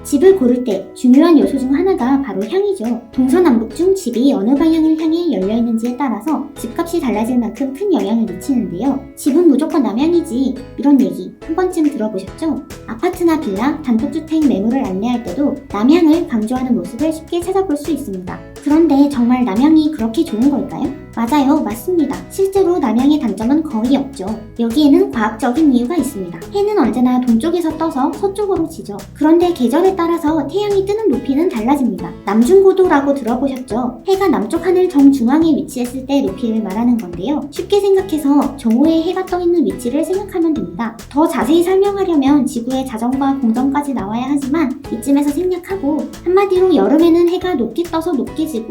집을 고를 때 중요한 요소 중 하나가 바로 향이죠. 동서남북 중 집이 어느 방향을 향해 열려있는지에 따라서 집값이 달라질 만큼 큰 영향을 미치는데요. 집은 무조건 남향이지, 이런 얘기 한 번쯤 들어보셨죠? 아파트나 빌라, 단독주택 매물을 안내할 때도 남향을 강조하는 모습을 쉽게 찾아볼 수 있습니다. 그런데 정말 남향이 그렇게 좋은 걸까요? 맞아요, 맞습니다. 실제로 남향의 단점은 거의 없죠. 여기에는 과학적인 이유가 있습니다. 해는 언제나 동쪽에서 떠서 서쪽으로 지죠. 그런데 계절에 따라서 태양이 뜨는 높이는 달라집니다. 남중고도라고 들어보셨죠? 해가 남쪽 하늘 정중앙에 위치했을 때 높이를 말하는 건데요. 쉽게 생각해서 정오에 해가 떠 있는 위치를 생각하면 됩니다. 더 자세히 설명하려면 지구의 자전과 공전까지 나와야 하지만 이쯤에서 생략하고, 한마디로 여름에는 해가 높게 떠서 높게 지고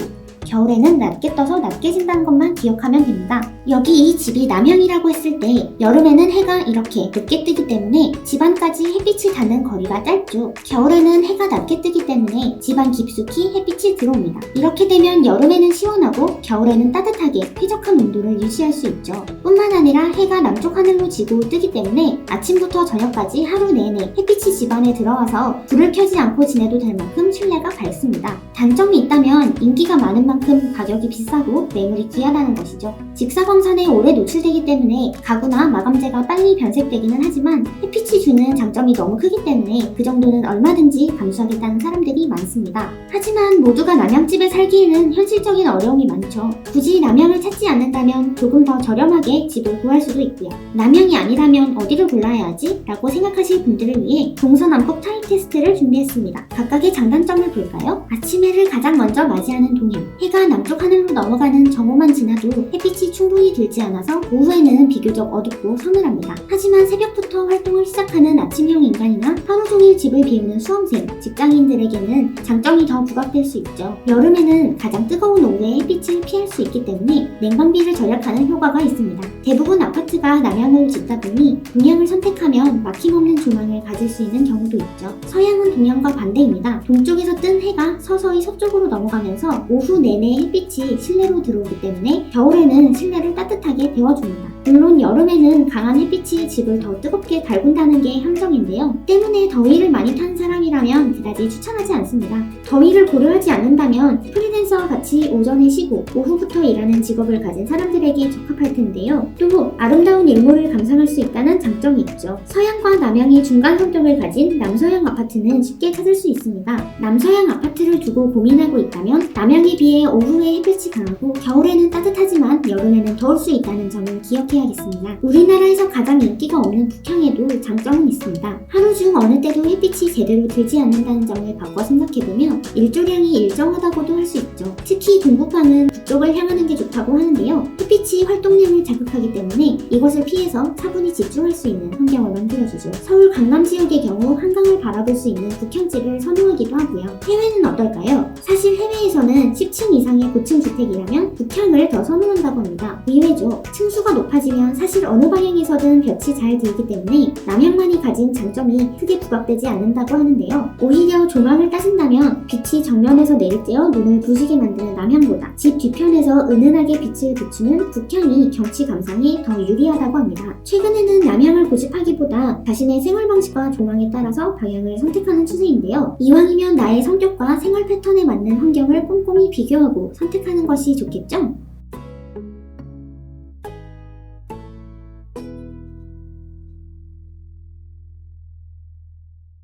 겨울에는 낮게 떠서 낮게 진다는 것만 기억하면 됩니다. 여기 이 집이 남향이라고 했을 때 여름에는 해가 이렇게 늦게 뜨기 때문에 집안까지 햇빛이 닿는 거리가 짧죠. 겨울에는 해가 낮게 뜨기 때문에 집안 깊숙이 햇빛이 들어옵니다. 이렇게 되면 여름에는 시원하고 겨울에는 따뜻하게 쾌적한 온도를 유지할 수 있죠. 뿐만 아니라 해가 남쪽 하늘로 지고 뜨기 때문에 아침부터 저녁까지 하루 내내 햇빛이 집안에 들어와서 불을 켜지 않고 지내도 될 만큼 실내가 밝습니다. 단점이 있다면 인기가 많은 만큼 가격이 비싸고 매물이 귀하다는 것이죠. 직사광선에 오래 노출되기 때문에 가구나 마감재가 빨리 변색되기는 하지만 햇빛이 주는 장점이 너무 크기 때문에 그 정도는 얼마든지 감수하겠다는 사람들이 많습니다. 하지만 모두가 남향집에 살기에는 현실적인 어려움이 많죠. 굳이 남향을 찾지 않는다면 조금 더 저렴하게 집을 구할 수도 있고요. 남향이 아니라면 어디를 골라야 하지? 라고 생각하실 분들을 위해 동서남북 타입 테스트를 준비했습니다. 각각의 장단점을 볼까요? 아침 해를 가장 먼저 맞이하는 동향. 해가 남쪽 하늘로 넘어가는 정오만 지나도 햇빛이 충분히 들지 않아서 오후에는 비교적 어둡고 서늘합니다. 하지만 새벽부터 활동을 시작하는 아침형 인간이나 하루 종일 집을 비우는 수험생, 직장인들에게는 장점이 더 부각될 수 있죠. 여름에는 가장 뜨거운 오후에 햇빛을 피할 수 있기 때문에 냉방비를 절약하는 효과가 있습니다. 대부분 아파트가 남향을 짓다 보니 동향을 선택하면 막힘없는 조망을 가질 수 있는 경우도 있죠. 서향은 동향과 반대입니다. 동쪽에서 뜬 해가 서서히 서쪽으로 넘어가면서 오후 내내 햇빛이 실내로 들어오기 때문에 겨울에는 실내를 따뜻하게 데워줍니다. 물론 여름에는 강한 햇빛이 집을 더 뜨겁게 달군다는 게 함정인데요. 때문에 더위를 많이 탄 사람이라면 그다지 추천하지 않습니다. 더위를 고려하지 않는다면 프리랜서와 같이 오전에 쉬고 오후부터 일하는 직업을 가진 사람들에게 적합할 텐데요. 또 아름다운 일몰을 감상할 수 있다는 장점이 있죠. 서향과 남향의 중간 성격을 가진 남서향 아파트는 쉽게 찾을 수 있습니다. 남서향 아파트를 두고 고민하고 있다면 남향에 비해 오후에 햇빛이 강하고 겨울에는 따뜻하지만 여름에는 더울 수 있다는 점을 기억해야겠습니다. 우리나라에서 가장 인기가 없는 북향에도 장점은 있습니다. 하루 중 어느 때도 햇빛이 제대로 들지 않는다는 점을 바꿔 생각해보면 일조량이 일정하다고도 할 수 있죠. 특히 동북방은 북쪽을 향하는 게 좋다고 하는데요. 햇빛이 활동량을 자극하기 때문에 이것을 피해서 차분히 집중할 수 있는 환경을 만들어주죠. 서울 강남 지역의 경우 한강을 바라볼 수 있는 북향집을 선호하기도 하고요. 해외는 어떨까요? 사실 해외에서는 10층 이상의 고층 주택이라면 북향을 더 선호한다고 합니다. 의외죠. 층수가 높아지면 사실 어느 방향에서든 볕이 잘 들기 때문에 남향만이 가진 장점이 크게 부각되지 않는다고 하는데요. 오히려 조망을 따진다면 빛이 정면에서 내리쬐어 눈을 부시게 만드는 남향보다 집 뒤편에서 은은하게 빛을 비추는 북향이 경치 감상에 더 유리하다고 합니다. 최근에는 남향을 고집하기보다 자신의 생활 방식과 조망에 따라서 방향을 선택하는 추세인데요. 이왕이면 나의 성격과 생활 패턴에 맞는 환경을 꼼꼼히 비교하고 선택하는 것이 좋겠죠?